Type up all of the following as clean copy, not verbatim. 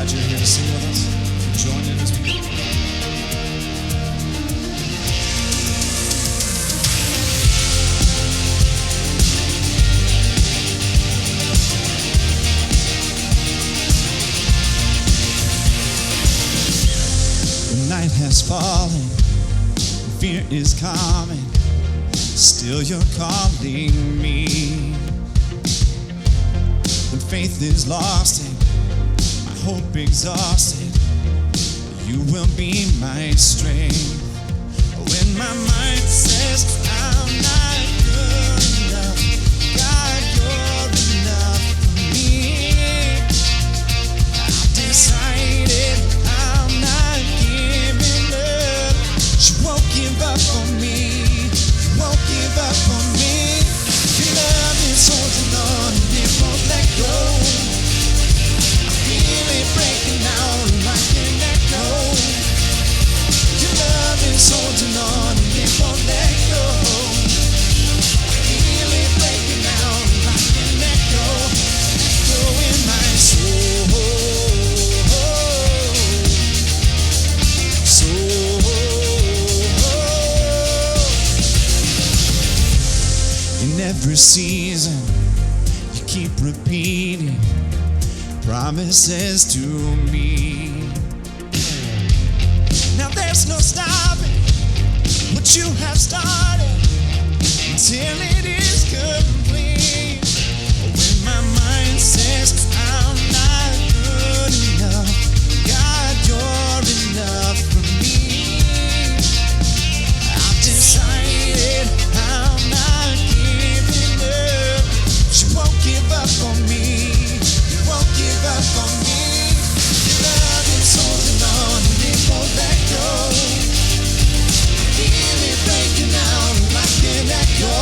glad you're here to sing with us. Join in as we go. The night has fallen, fear is coming, still you're calling me. When faith is lost and my hope exhausted, you will be my strength. When my mind says I'm not good enough, God, you're enough for me. I've decided I'm not giving up. You won't give up on me. You won't give up on me. Your love is holding on and it won't let go. I feel it breaking out like an echo. Your love is holding on and it won't let go. I feel it breaking out like an echo, echo in my soul. In every season, you keep repeating promises to me. Now there's no stopping what you have started until it is complete. When my mind says I'm not good enough, God, you're enough for me. I've decided I'm not giving up. You won't give up on me. You won't give up on me. Your love is holding on and it won't let go. Feel it breaking out like an echo.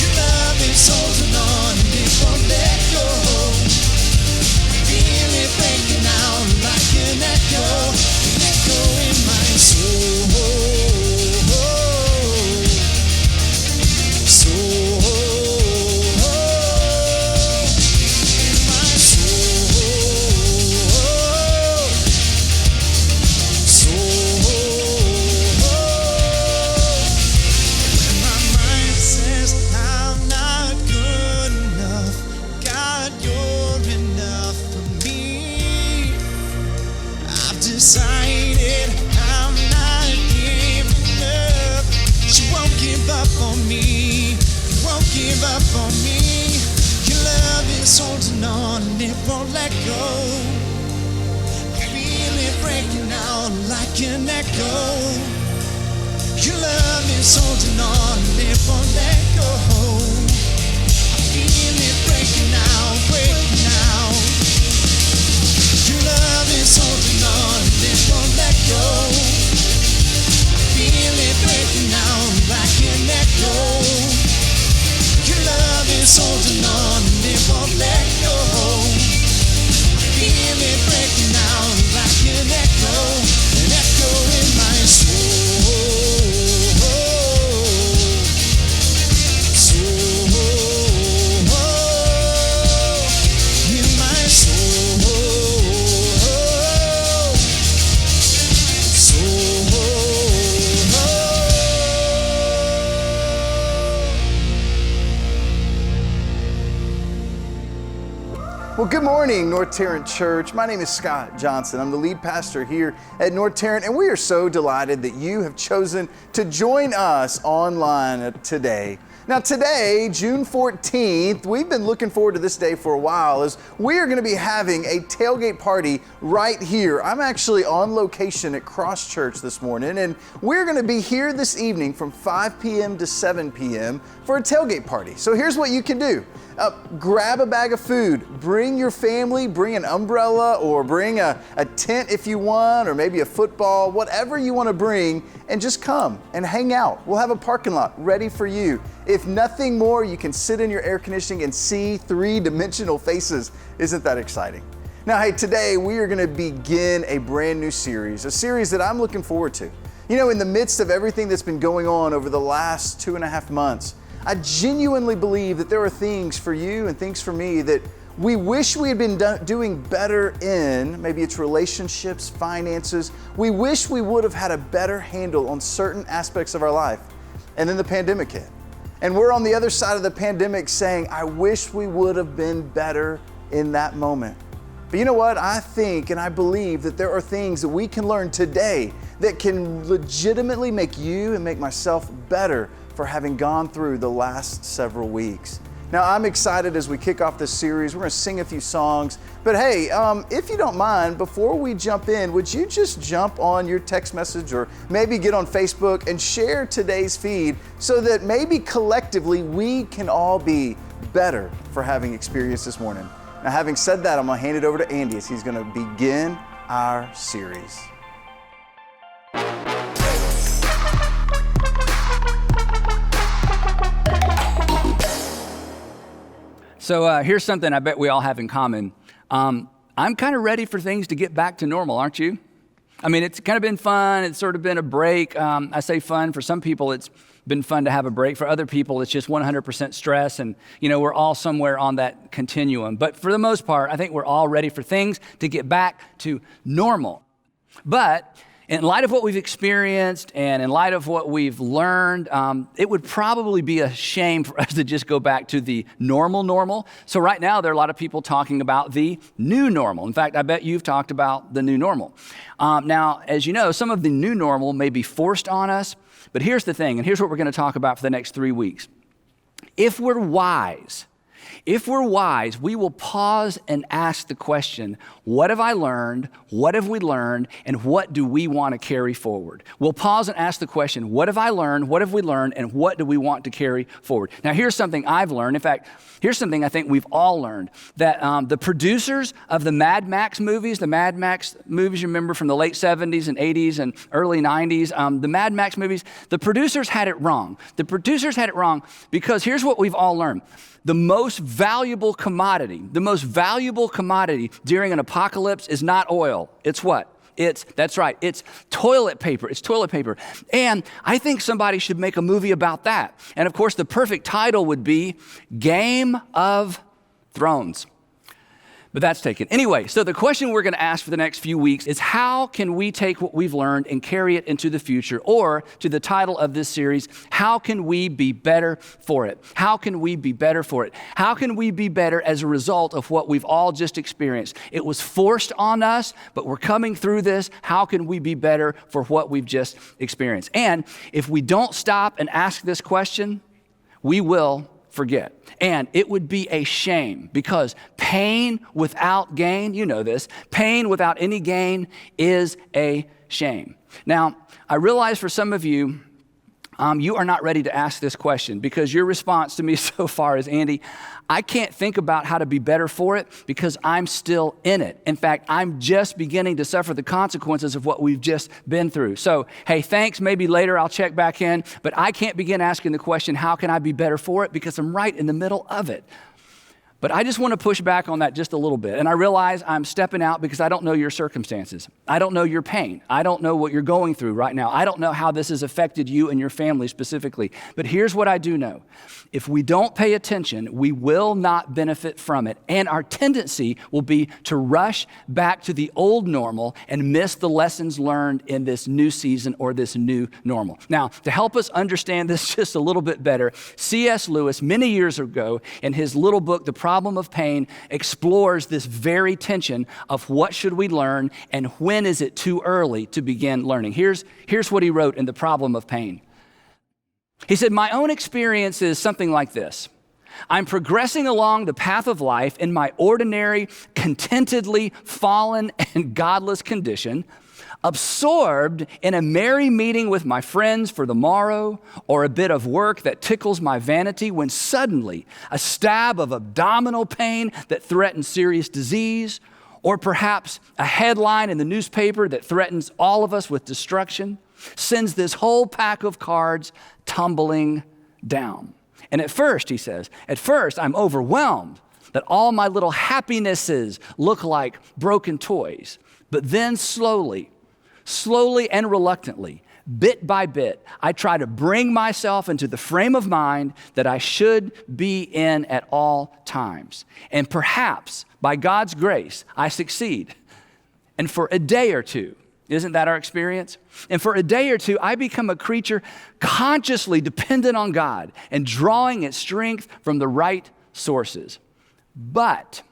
Your love is holding on and it won't let go. Feel it breaking out like an echo in my soul. Decided I'm not giving up. You won't give up on me. You won't give up on me. Your love is holding on and it won't let go. I feel it breaking out like an echo. Your love is holding on and it won't let go. I feel it breaking out, breaking out. Your love is holding on and it won't let go. Feel it breaking out like an echo. Your love is holding on and it won't let go. Feel it breaking out like an echo in my soul. In my soul. Well, good morning, North Tarrant Church. My name is Scott Johnson. I'm the lead pastor here at North Tarrant, and we are so delighted that you have chosen to join us online today. Now today, June 14th, we've been looking forward to this day for a while as we are going to be having a tailgate party right here. I'm actually on location at Cross Church this morning, and we're going to be here this evening from 5 p.m. to 7 p.m. for a tailgate party. So here's what you can do. Grab a bag of food, bring your family, bring an umbrella or bring a tent if you want, or maybe a football, whatever you want to bring, and just come and hang out. We'll have a parking lot ready for you. If nothing more, you can sit in your air conditioning and see three-dimensional faces. Isn't that exciting? Now, hey, today we are going to begin a brand new series, a series that I'm looking forward to. You know, in the midst of everything that's been going on over the last 2.5 months, I genuinely believe that there are things for you and things for me that We wish we had been doing better in, maybe it's relationships, finances. We wish we would have had a better handle on certain aspects of our life. And then the pandemic hit. And we're on the other side of the pandemic saying, I wish we would have been better in that moment. But you know what? I think and I believe that there are things that we can learn today that can legitimately make you and make myself better for having gone through the last several weeks. Now, I'm excited as we kick off this series. We're going to sing a few songs. But hey, if you don't mind, before we jump in, would you just jump on your text message or maybe get on Facebook and share today's feed so that maybe collectively we can all be better for having experienced this morning. Now, having said that, I'm going to hand it over to Andy as he's going to begin our series. So here's something I bet we all have in common. I'm kind of ready for things to get back to normal, aren't you? I mean, it's kind of been fun. It's sort of been a break. I say fun. For some people, it's been fun to have a break. For other people, it's just 100% stress. And, you know, we're all somewhere on that continuum. But for the most part, I think we're all ready for things to get back to normal. But in light of what we've experienced and in light of what we've learned, it would probably be a shame for us to just go back to the normal. So right now, there are a lot of people talking about the new normal. In fact, I bet you've talked about the new normal. Now, as you know, some of the new normal may be forced on us, but here's the thing, and here's what we're going to talk about for the next 3 weeks. If we're wise, we will pause and ask the question, what have I learned? What have we learned? And what do we want to carry forward? We'll pause and ask the question, what have I learned? What have we learned? And what do we want to carry forward? Now, here's something I've learned. In fact, here's something I think we've all learned, that the producers of the Mad Max movies, you remember from the late 70s and 80s and early 90s, the Mad Max movies, the producers had it wrong. The producers had it wrong because here's what we've all learned. The most valuable commodity during an apocalypse is not oil. It's what? That's right, it's toilet paper. It's toilet paper. And I think somebody should make a movie about that. And of course, the perfect title would be Game of Thrones. But that's taken. Anyway, so the question we're going to ask for the next few weeks is how can we take what we've learned and carry it into the future? Or to the title of this series, how can we be better for it? How can we be better for it? How can we be better as a result of what we've all just experienced? It was forced on us, but we're coming through this. How can we be better for what we've just experienced? And if we don't stop and ask this question, we will forget. And it would be a shame because pain without gain, you know this, pain without any gain is a shame. Now, I realize for some of you, you are not ready to ask this question because your response to me so far is, Andy, I can't think about how to be better for it because I'm still in it. In fact, I'm just beginning to suffer the consequences of what we've just been through. So, hey, thanks. Maybe later I'll check back in, but I can't begin asking the question, how can I be better for it? Because I'm right in the middle of it. But I just want to push back on that just a little bit. And I realize I'm stepping out because I don't know your circumstances. I don't know your pain. I don't know what you're going through right now. I don't know how this has affected you and your family specifically. But here's what I do know. If we don't pay attention, we will not benefit from it. And our tendency will be to rush back to the old normal and miss the lessons learned in this new season or this new normal. Now, to help us understand this just a little bit better, C.S. Lewis, many years ago, in his little book, The Problem of Pain, explores this very tension of what should we learn and when is it too early to begin learning. Here's what he wrote in The Problem of Pain. He said, my own experience is something like this. I'm progressing along the path of life in my ordinary, contentedly fallen and godless condition, absorbed in a merry meeting with my friends for the morrow or a bit of work that tickles my vanity when suddenly a stab of abdominal pain that threatens serious disease or perhaps a headline in the newspaper that threatens all of us with destruction sends this whole pack of cards tumbling down. And at first, he says, I'm overwhelmed that all my little happinesses look like broken toys. But then slowly and reluctantly, bit by bit, I try to bring myself into the frame of mind that I should be in at all times. And perhaps, by God's grace, I succeed. And for a day or two, isn't that our experience? And for a day or two, I become a creature consciously dependent on God and drawing its strength from the right sources. But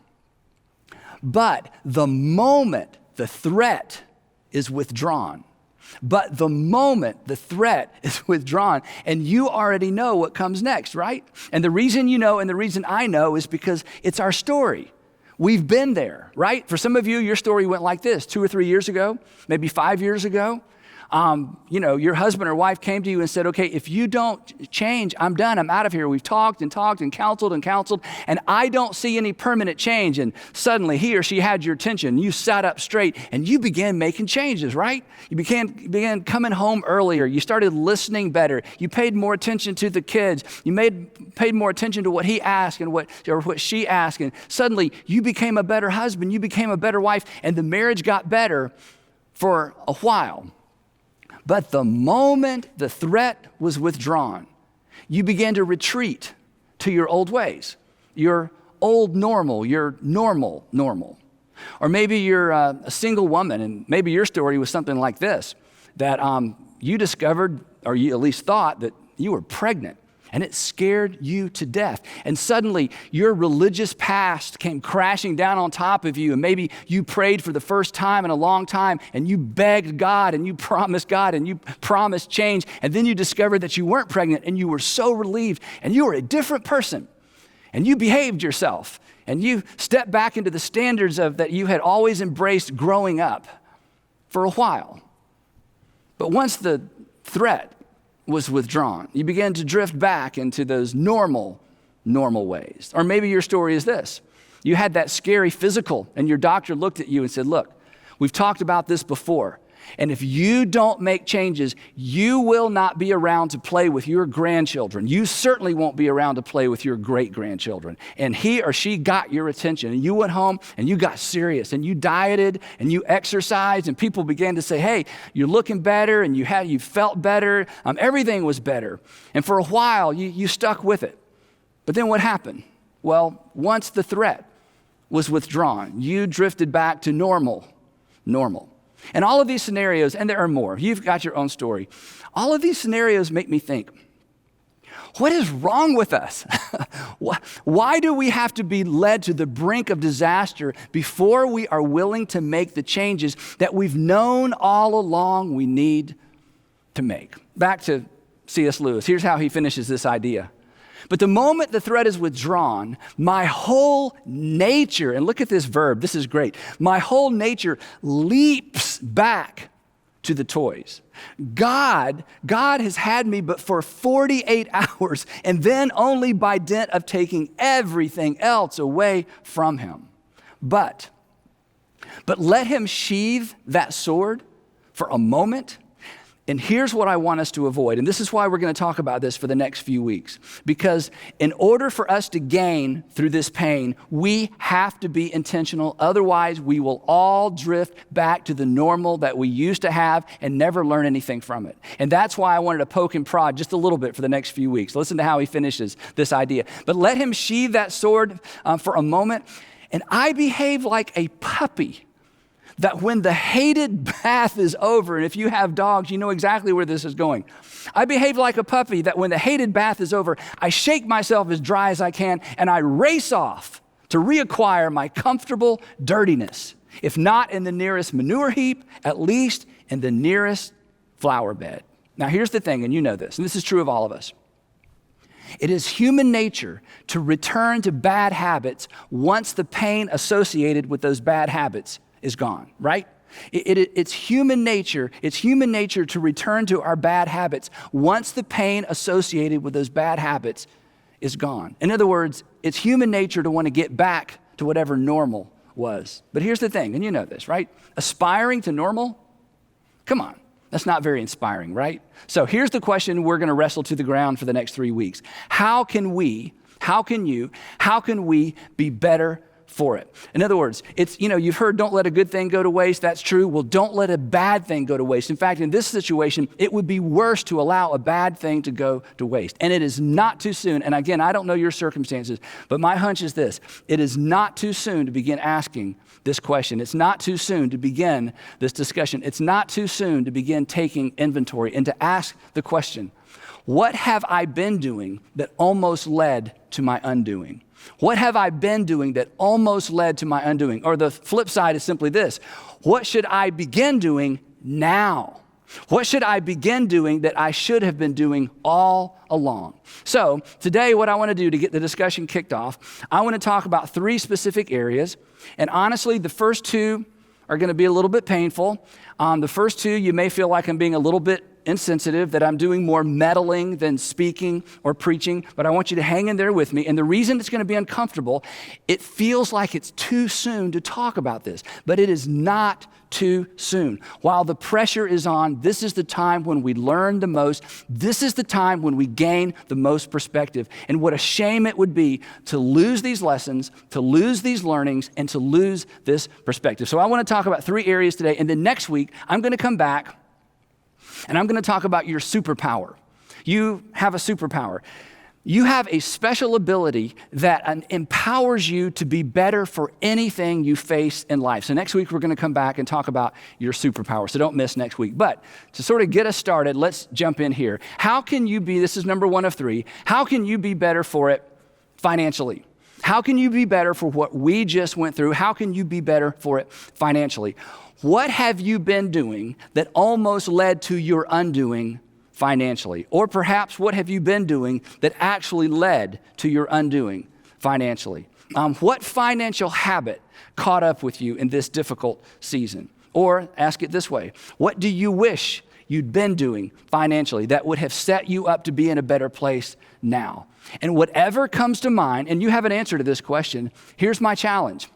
the moment the threat is withdrawn, and you already know what comes next, right? And the reason you know and the reason I know is because it's our story. We've been there, right? For some of you, your story went like this 2 or 3 years ago, maybe 5 years ago. Your husband or wife came to you and said, okay, if you don't change, I'm done. I'm out of here. We've talked and counseled, and I don't see any permanent change. And suddenly he or she had your attention. You sat up straight and you began making changes, right? You began coming home earlier. You started listening better. You paid more attention to the kids. You paid more attention to what he asked and what she asked. And suddenly you became a better husband. You became a better wife, and the marriage got better for a while. But the moment the threat was withdrawn, you began to retreat to your old ways, your old normal, your normal. Or maybe you're a single woman, and maybe your story was something like this, that you discovered, or you at least thought, that you were pregnant, and it scared you to death. And suddenly your religious past came crashing down on top of you, and maybe you prayed for the first time in a long time, and you begged God, and you promised God, and you promised change, and then you discovered that you weren't pregnant, and you were so relieved, and you were a different person, and you behaved yourself, and you stepped back into the standards that you had always embraced growing up for a while. But once the threat was withdrawn, you began to drift back into those normal ways. Or maybe your story is this. You had that scary physical, and your doctor looked at you and said, look, we've talked about this before, and if you don't make changes, you will not be around to play with your grandchildren. You certainly won't be around to play with your great-grandchildren. And he or she got your attention, and you went home and you got serious, and you dieted and you exercised, and people began to say, hey, you're looking better, and you felt better. Everything was better. And for a while, you stuck with it. But then what happened? Well, once the threat was withdrawn, you drifted back to normal. And all of these scenarios, and there are more, you've got your own story. All of these scenarios make me think, what is wrong with us? Why do we have to be led to the brink of disaster before we are willing to make the changes that we've known all along we need to make? Back to C.S. Lewis. Here's how he finishes this idea. But the moment the threat is withdrawn, my whole nature, and look at this verb, this is great. My whole nature leaps back to the toys. God has had me but for 48 hours, and then only by dint of taking everything else away from him. But let him sheathe that sword for a moment. And here's what I want us to avoid, and this is why we're going to talk about this for the next few weeks. Because in order for us to gain through this pain, we have to be intentional. Otherwise, we will all drift back to the normal that we used to have and never learn anything from it. And that's why I wanted to poke and prod just a little bit for the next few weeks. Listen to how he finishes this idea. But let him sheathe that sword for a moment, and I behave like a puppy, that when the hated bath is over, and if you have dogs, you know exactly where this is going. I behave like a puppy that when the hated bath is over, I shake myself as dry as I can, and I race off to reacquire my comfortable dirtiness. If not in the nearest manure heap, at least in the nearest flower bed. Now here's the thing, and you know this, and this is true of all of us. It is human nature to return to bad habits once the pain associated with those bad habits is gone, right? It's human nature. It's human nature to return to our bad habits once the pain associated with those bad habits is gone. In other words, it's human nature to want to get back to whatever normal was. But here's the thing, and you know this, right? Aspiring to normal? Come on, that's not very inspiring, right? So here's the question we're going to wrestle to the ground for the next 3 weeks. How can we be better for it. In other words, it's, you've heard don't let a good thing go to waste. That's true. Well, don't let a bad thing go to waste. In fact, in this situation, it would be worse to allow a bad thing to go to waste. And it is not too soon. And again, I don't know your circumstances, but my hunch is this. It is not too soon to begin asking this question. It's not too soon to begin this discussion. It's not too soon to begin taking inventory and to ask the question, what have I been doing that almost led to my undoing? What have I been doing that almost led to my undoing? Or the flip side is simply this. What should I begin doing now? What should I begin doing that I should have been doing all along? So today, what I want to do to get the discussion kicked off, I want to talk about 3 specific areas. And honestly, the first 2 are going to be a little bit painful. The first 2, you may feel like I'm being a little bit insensitive, that I'm doing more meddling than speaking or preaching, but I want you to hang in there with me. And the reason it's going to be uncomfortable, it feels like it's too soon to talk about this, but it is not too soon. While the pressure is on, this is the time when we learn the most. This is the time when we gain the most perspective. And what a shame it would be to lose these lessons, to lose these learnings, and to lose this perspective. So I want to talk about 3 areas today, and then next week, I'm going to come back and I'm going to talk about your superpower. You have a superpower. You have a special ability that empowers you to be better for anything you face in life. So next week, we're going to come back and talk about your superpower. So don't miss next week. But to sort of get us started, let's jump in here. How can you be, this is number 1 of 3, how can you be better for it financially? How can you be better for what we just went through? How can you be better for it financially? What have you been doing that almost led to your undoing financially? Or perhaps what have you been doing that actually led to your undoing financially? What financial habit caught up with you in this difficult season? Or ask it this way, what do you wish you'd been doing financially that would have set you up to be in a better place now? And whatever comes to mind, and you have an answer to this question, here's my challenge.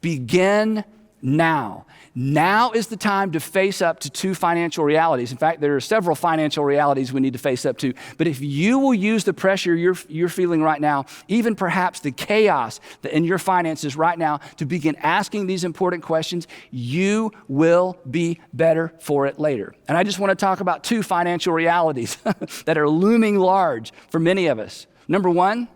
Begin now. Now is the time to face up to 2 financial realities. In fact, there are several financial realities we need to face up to. But if you will use the pressure you're feeling right now, even perhaps the chaos in your finances right now, to begin asking these important questions, you will be better for it later. And I just want to talk about 2 financial realities that are looming large for many of us. Number 1,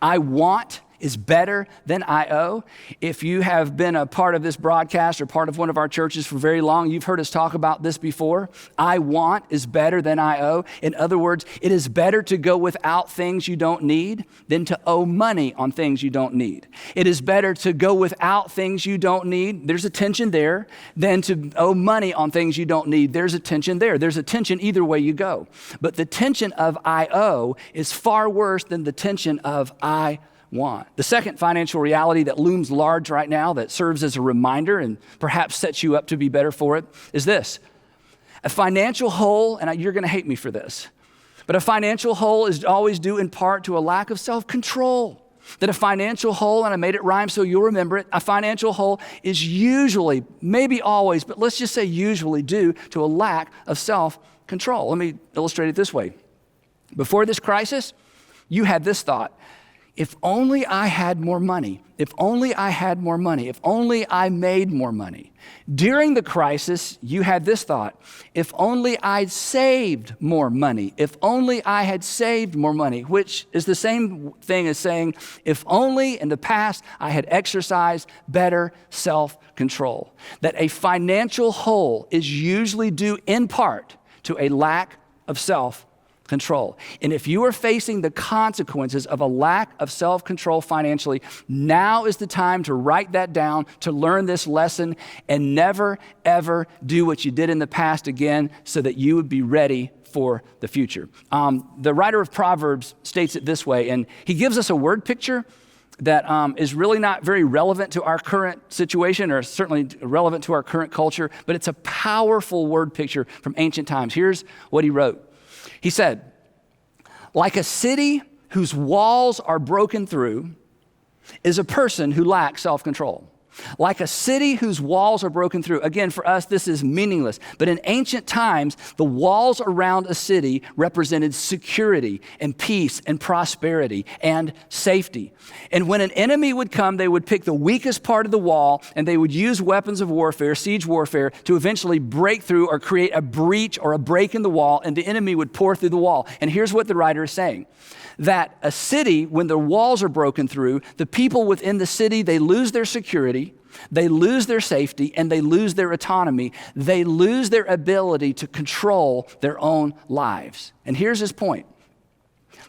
I want is better than I owe. If you have been a part of this broadcast or part of one of our churches for very long, you've heard us talk about this before. I want is better than I owe. In other words, it is better to go without things you don't need than to owe money on things you don't need. It is better to go without things you don't need. There's a tension there. Than to owe money on things you don't need. There's a tension there. There's a tension either way you go. But the tension of I owe is far worse than the tension of I want. The second financial reality that looms large right now that serves as a reminder and perhaps sets you up to be better for it is this. A financial hole, and you're going to hate me for this, but a financial hole is always due in part to a lack of self-control. That a financial hole, and I made it rhyme so you'll remember it, a financial hole is usually, maybe always, but let's just say usually due to a lack of self-control. Let me illustrate it this way. Before this crisis, you had this thought. If only I had more money, if only I had more money, if only I made more money. During the crisis, you had this thought, if only I'd saved more money, if only I had saved more money, which is the same thing as saying, if only in the past I had exercised better self-control. That a financial hole is usually due in part to a lack of self-control. And if you are facing the consequences of a lack of self-control financially, now is the time to write that down, to learn this lesson, and never, ever do what you did in the past again so that you would be ready for the future. The writer of Proverbs states it this way, and he gives us a word picture that is really not very relevant to our current situation or certainly relevant to our current culture, but it's a powerful word picture from ancient times. Here's what he wrote. He said, like a city whose walls are broken through is a person who lacks self-control. Like a city whose walls are broken through. Again, for us, this is meaningless. But in ancient times, the walls around a city represented security and peace and prosperity and safety. And when an enemy would come, they would pick the weakest part of the wall and they would use weapons of warfare, siege warfare, to eventually break through or create a breach or a break in the wall, and the enemy would pour through the wall. And here's what the writer is saying. That a city, when the walls are broken through, the people within the city, they lose their security, they lose their safety, and they lose their autonomy. They lose their ability to control their own lives. And here's his point,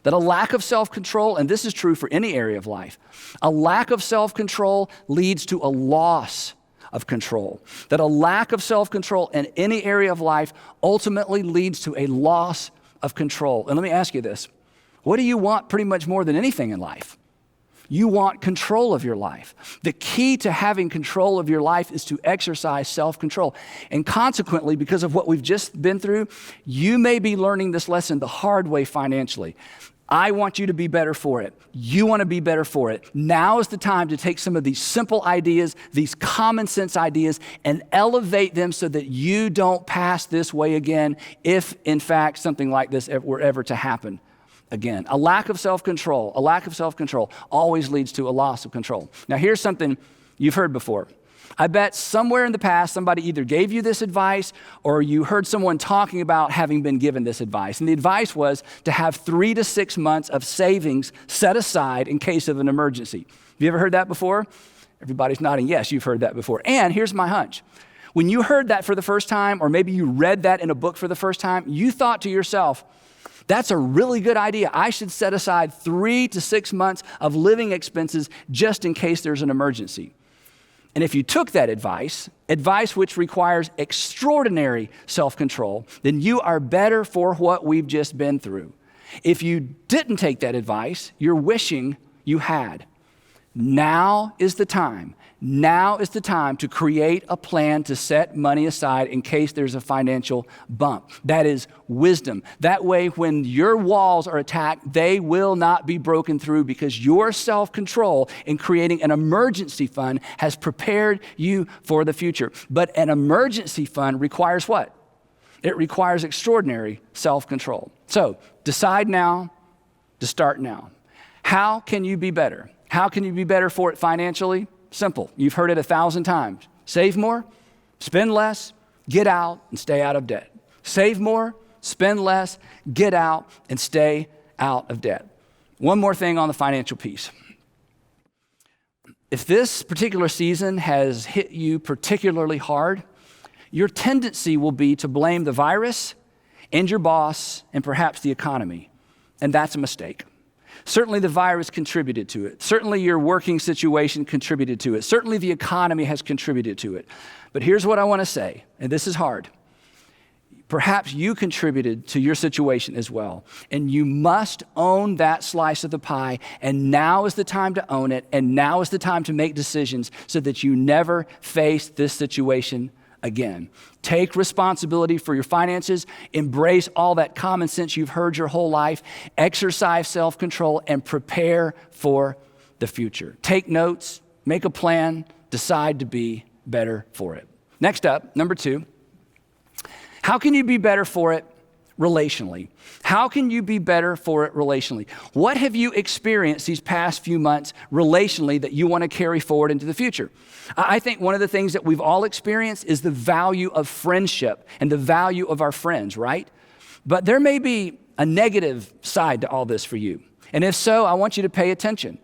that a lack of self-control, and this is true for any area of life, a lack of self-control leads to a loss of control. That a lack of self-control in any area of life ultimately leads to a loss of control. And let me ask you this. What do you want pretty much more than anything in life? You want control of your life. The key to having control of your life is to exercise self-control. And consequently, because of what we've just been through, you may be learning this lesson the hard way financially. I want you to be better for it. You want to be better for it. Now is the time to take some of these simple ideas, these common sense ideas, and elevate them so that you don't pass this way again if, in fact, something like this were ever to happen again. A lack of self-control always leads to a loss of control. Now, here's something you've heard before. I bet somewhere in the past, somebody either gave you this advice or you heard someone talking about having been given this advice. And the advice was to have 3 to 6 months of savings set aside in case of an emergency. Have you ever heard that before? Everybody's nodding yes, you've heard that before. And here's my hunch. When you heard that for the first time, or maybe you read that in a book for the first time, you thought to yourself, that's a really good idea. I should set aside 3 to 6 months of living expenses just in case there's an emergency. And if you took that advice which requires extraordinary self-control, then you are better for what we've just been through. If you didn't take that advice, you're wishing you had. Now is the time. Now is the time to create a plan to set money aside in case there's a financial bump. That is wisdom. That way, when your walls are attacked, they will not be broken through because your self-control in creating an emergency fund has prepared you for the future. But an emergency fund requires what? It requires extraordinary self-control. So decide now to start now. How can you be better? How can you be better for it financially? Simple. You've heard it 1,000 times. Save more, spend less, get out and stay out of debt. Save more, spend less, get out and stay out of debt. One more thing on the financial piece. If this particular season has hit you particularly hard, your tendency will be to blame the virus and your boss and perhaps the economy. And that's a mistake. Certainly the virus contributed to it. Certainly your working situation contributed to it. Certainly the economy has contributed to it. But here's what I want to say, and this is hard. Perhaps you contributed to your situation as well, and you must own that slice of the pie, and now is the time to own it, and now is the time to make decisions so that you never face this situation again. Take responsibility for your finances, embrace all that common sense you've heard your whole life, exercise self-control, and prepare for the future. Take notes, make a plan, decide to be better for it. Next up, number 2, how can you be better for it relationally? How can you be better for it relationally? What have you experienced these past few months relationally that you want to carry forward into the future? I think one of the things that we've all experienced is the value of friendship and the value of our friends, right? But there may be a negative side to all this for you. And if so, I want you to pay attention.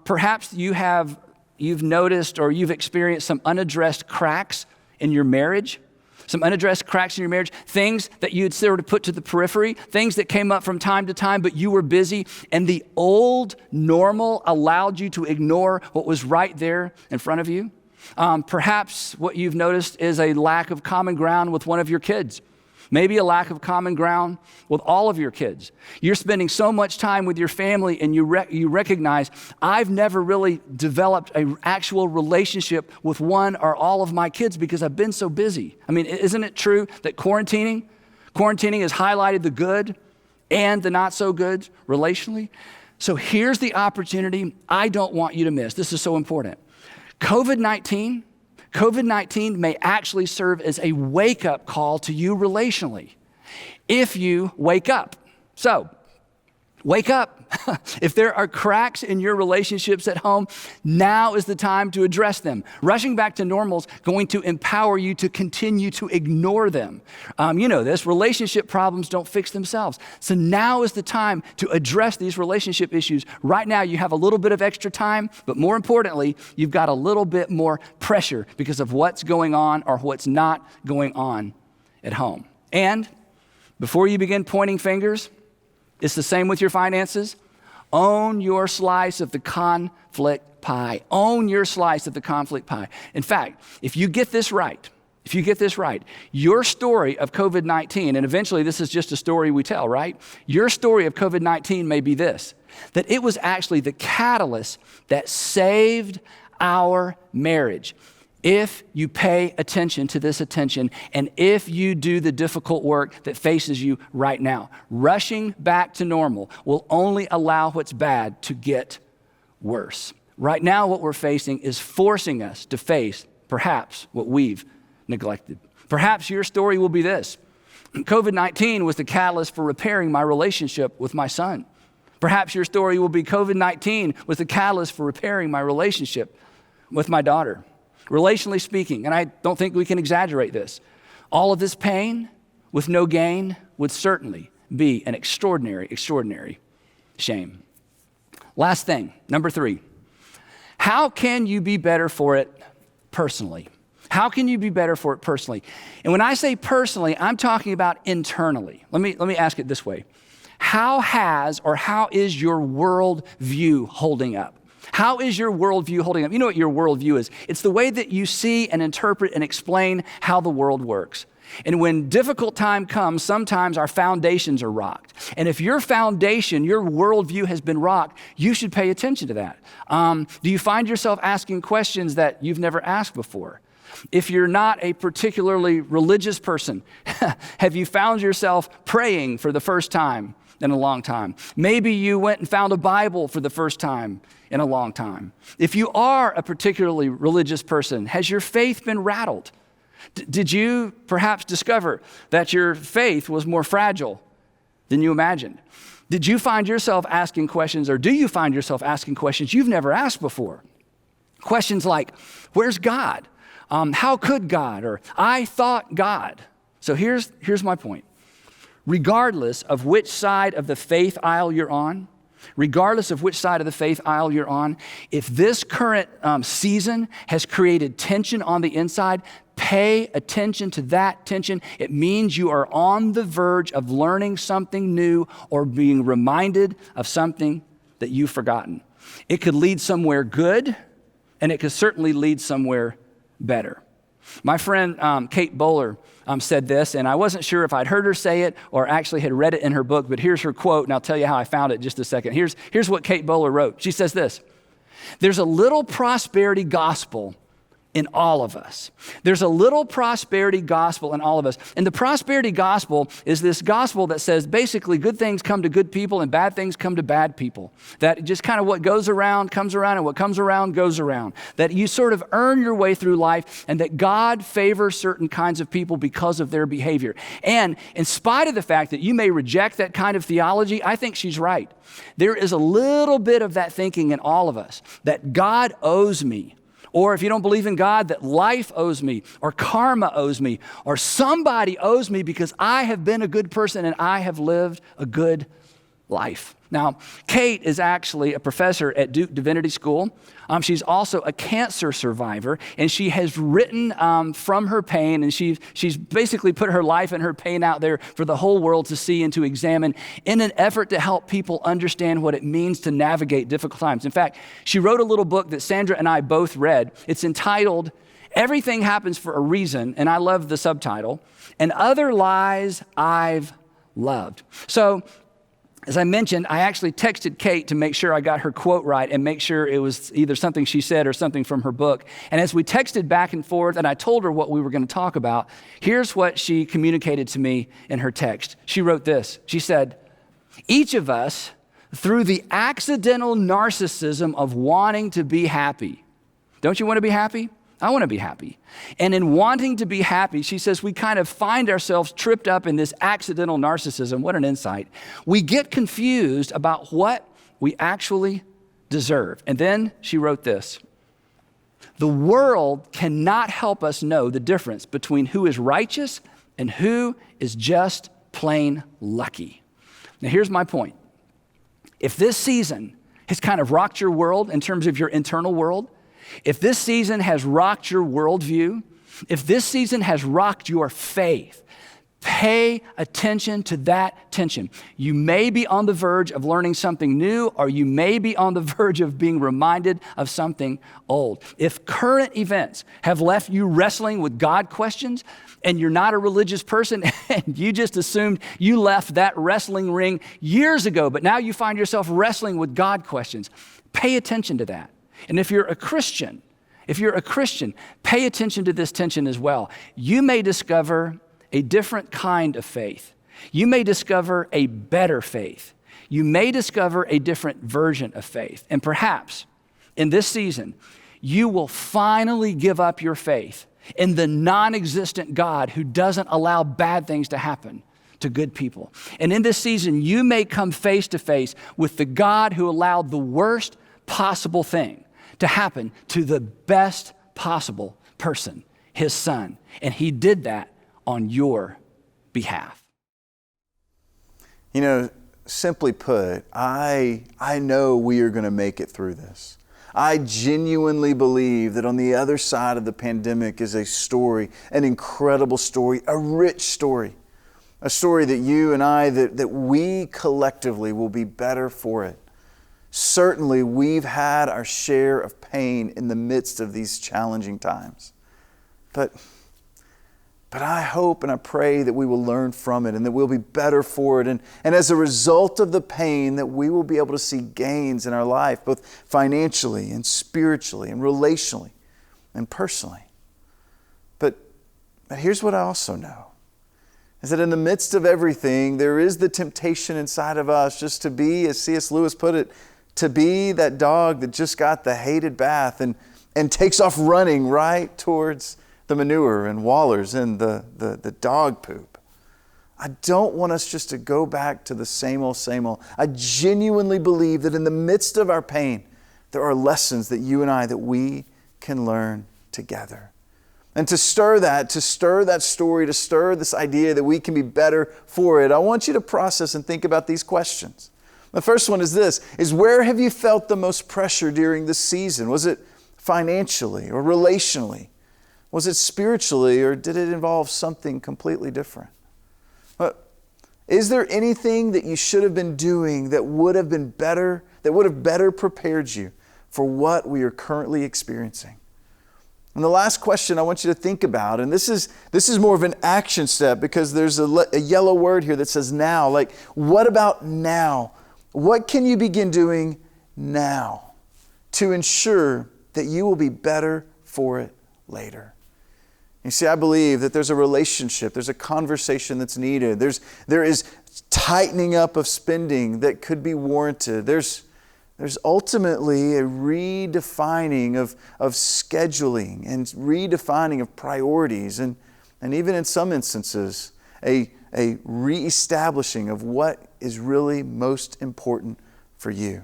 Perhaps you've noticed or you've experienced some unaddressed cracks in your marriage. Some unaddressed cracks in your marriage, things that you'd sort of put to the periphery, things that came up from time to time, but you were busy, and the old normal allowed you to ignore what was right there in front of you. Perhaps what you've noticed is a lack of common ground with one of your kids. Maybe a lack of common ground with all of your kids. You're spending so much time with your family and you recognize, I've never really developed an actual relationship with one or all of my kids because I've been so busy. I mean, isn't it true that quarantining has highlighted the good and the not so good relationally? So here's the opportunity I don't want you to miss. This is so important. COVID-19 may actually serve as a wake-up call to you relationally if you wake up. So, wake up. If there are cracks in your relationships at home, now is the time to address them. Rushing back to normal is going to empower you to continue to ignore them. You know this, relationship problems don't fix themselves. So now is the time to address these relationship issues. Right now you have a little bit of extra time, but more importantly, you've got a little bit more pressure because of what's going on or what's not going on at home. And before you begin pointing fingers, it's the same with your finances. Own your slice of the conflict pie. Own your slice of the conflict pie. In fact, if you get this right, your story of COVID-19, and eventually this is just a story we tell, right? Your story of COVID-19 may be this, that it was actually the catalyst that saved our marriage. If you pay attention to this attention, and if you do the difficult work that faces you right now, rushing back to normal will only allow what's bad to get worse. Right now, what we're facing is forcing us to face perhaps what we've neglected. Perhaps your story will be this. COVID-19 was the catalyst for repairing my relationship with my son. Perhaps your story will be COVID-19 was the catalyst for repairing my relationship with my daughter. Relationally speaking, and I don't think we can exaggerate this, all of this pain with no gain would certainly be an extraordinary, extraordinary shame. Last thing, number 3. How can you be better for it personally? How can you be better for it personally? And when I say personally, I'm talking about internally. Let me ask it this way. How is your worldview holding up? How is your worldview holding up? You know what your worldview is. It's the way that you see and interpret and explain how the world works. And when difficult time comes, sometimes our foundations are rocked. And if your foundation, your worldview has been rocked, you should pay attention to that. Do you find yourself asking questions that you've never asked before? If you're not a particularly religious person, have you found yourself praying for the first time in a long time? Maybe you went and found a Bible for the first time in a long time. If you are a particularly religious person, has your faith been rattled? Did you perhaps discover that your faith was more fragile than you imagined? Did you find yourself asking questions, or do you find yourself asking questions you've never asked before? Questions like, where's God? How could God? Or I thought God. So here's my point. Regardless of which side of the faith aisle you're on, if this current season has created tension on the inside, pay attention to that tension. It means you are on the verge of learning something new or being reminded of something that you've forgotten. It could lead somewhere good, and it could certainly lead somewhere better. My friend Kate Bowler said this, and I wasn't sure if I'd heard her say it or actually had read it in her book, but here's her quote, and I'll tell you how I found it in just a second. Here's what Kate Bowler wrote. She says this: there's a little prosperity gospel in all of us. There's a little prosperity gospel in all of us. And the prosperity gospel is this gospel that says basically good things come to good people and bad things come to bad people. That just kind of what goes around comes around, and what comes around goes around. That you sort of earn your way through life, and that God favors certain kinds of people because of their behavior. And in spite of the fact that you may reject that kind of theology, I think she's right. There is a little bit of that thinking in all of us, that God owes me. Or if you don't believe in God, that life owes me, or karma owes me, or somebody owes me because I have been a good person and I have lived a good life. Now, Kate is actually a professor at Duke Divinity School. She's also a cancer survivor, and she has written from her pain, and she's basically put her life and her pain out there for the whole world to see and to examine in an effort to help people understand what it means to navigate difficult times. In fact, she wrote a little book that Sandra and I both read. It's entitled, Everything Happens for a Reason, and I love the subtitle, and Other Lies I've Loved. So, as I mentioned, I actually texted Kate to make sure I got her quote right and make sure it was either something she said or something from her book. And as we texted back and forth and I told her what we were going to talk about, here's what she communicated to me in her text. She wrote this. She said, each of us, through the accidental narcissism of wanting to be happy, Don't you want to be happy? I want to be happy. And in wanting to be happy, she says, we kind of find ourselves tripped up in this accidental narcissism. What an insight. We get confused about what we actually deserve. And then she wrote this: the world cannot help us know the difference between who is righteous and who is just plain lucky. Now, here's my point. If this season has kind of rocked your world in terms of your internal world, if this season has rocked your worldview, if this season has rocked your faith, pay attention to that tension. You may be on the verge of learning something new, or you may be on the verge of being reminded of something old. If current events have left you wrestling with God questions, and you're not a religious person, and you just assumed you left that wrestling ring years ago, but now you find yourself wrestling with God questions, pay attention to that. And if you're a Christian, pay attention to this tension as well. You may discover a different kind of faith. You may discover a better faith. You may discover a different version of faith. And perhaps in this season, you will finally give up your faith in the non-existent God who doesn't allow bad things to happen to good people. And in this season, you may come face to face with the God who allowed the worst possible thing to happen to the best possible person, his son. And he did that on your behalf. You know, simply put, I know we are going to make it through this. I genuinely believe that on the other side of the pandemic is a story, an incredible story, a rich story, a story that you and I, that we collectively will be better for it. Certainly, we've had our share of pain in the midst of these challenging times. But I hope and I pray that we will learn from it and that we'll be better for it. And as a result of the pain, that we will be able to see gains in our life, both financially and spiritually and relationally and personally. But here's what I also know, is that in the midst of everything, there is the temptation inside of us just to be, as C.S. Lewis put it, to be that dog that just got the hated bath and takes off running right towards the manure and Wallers and the dog poop. I don't want us just to go back to the same old, same old. I genuinely believe that in the midst of our pain, there are lessons that you and I, that we can learn together. And to stir that story, to stir this idea that we can be better for it, I want you to process and think about these questions. The first one is this, is where have you felt the most pressure during this season? Was it financially or relationally? Was it spiritually, or did it involve something completely different? Is there anything that you should have been doing that would have been better, that would have better prepared you for what we are currently experiencing? And the last question I want you to think about, and this is more of an action step, because there's a yellow word here that says now. Like, what about now? What can you begin doing now to ensure that you will be better for it later? You see, I believe that there's a relationship, there's a conversation that's needed. There is tightening up of spending that could be warranted. There's ultimately a redefining of scheduling and redefining of priorities, and even in some instances, a reestablishing of what is really most important for you.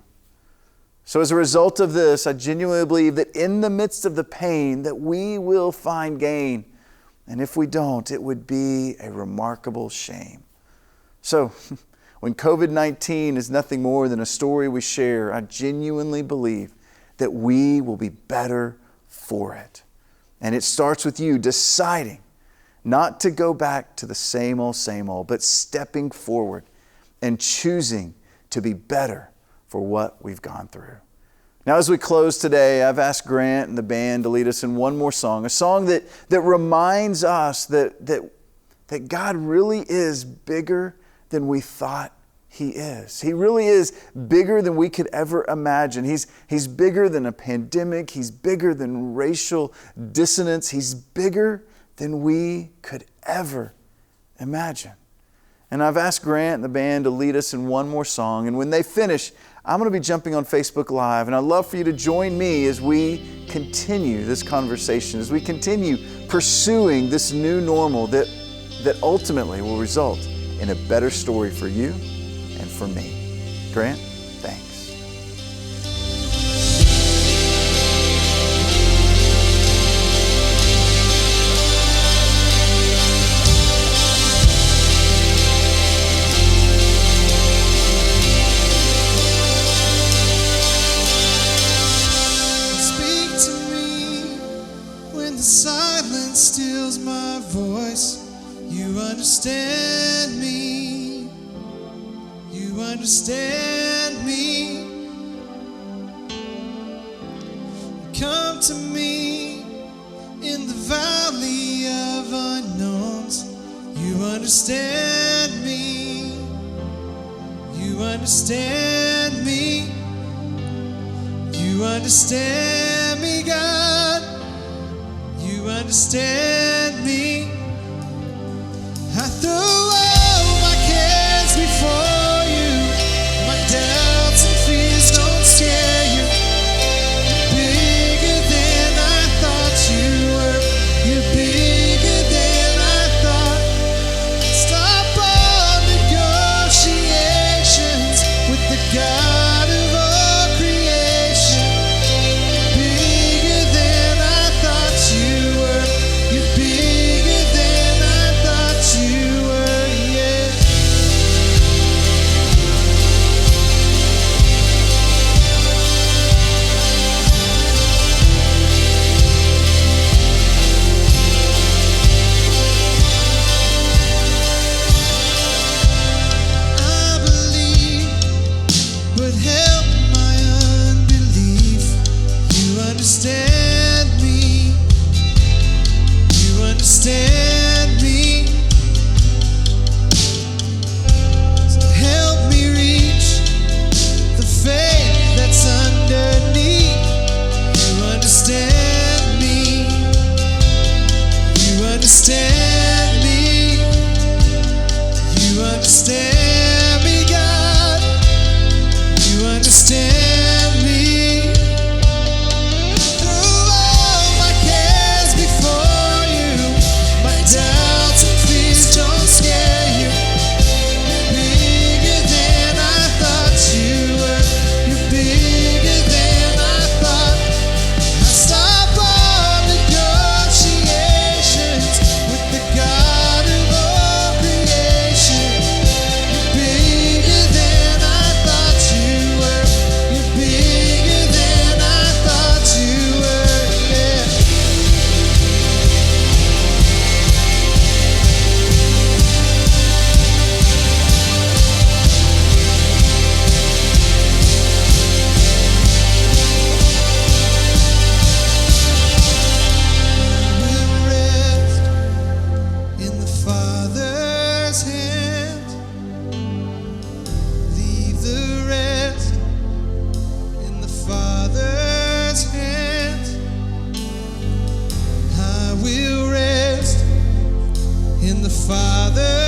So as a result of this, I genuinely believe that in the midst of the pain, that we will find gain. And if we don't, it would be a remarkable shame. So when COVID-19 is nothing more than a story we share, I genuinely believe that we will be better for it. And it starts with you deciding not to go back to the same old, but stepping forward and choosing to be better for what we've gone through. Now, as we close today, I've asked Grant and the band to lead us in one more song, a song that reminds us that God really is bigger than we thought He is. He really is bigger than we could ever imagine. He's bigger than a pandemic. He's bigger than racial dissonance. He's bigger than we could ever imagine. And I've asked Grant and the band to lead us in one more song. And when they finish, I'm going to be jumping on Facebook Live, and I'd love for you to join me as we continue this conversation, as we continue pursuing this new normal that ultimately will result in a better story for you and for me. Grant, thanks. Silence stills my voice. You understand me. You understand me. Come to me in the valley of unknowns. You understand me. You understand me. You understand me, God. You understand me. I throw all my cares before you. My doubts and fears don't scare you. You're bigger than I thought you were. You're bigger than I thought. Stop all negotiations with the God of all creation. Bigger than I thought you were. You're bigger than I thought you were, yeah. I believe, but help my unbelief. You understand me. You understand me. So help me reach the faith that's underneath. You understand me. You understand me. You understand me, God. You understand me. Through all my cares before you, my doubts and fears don't scare you. You're bigger than I thought you were. You're bigger than I thought. I stop all negotiations with the God of all creation. You're bigger than I thought you were. You're bigger than I thought you were, yeah. Will rest in the Father's hands. Leave the rest in the Father's hands. I will rest in the Father's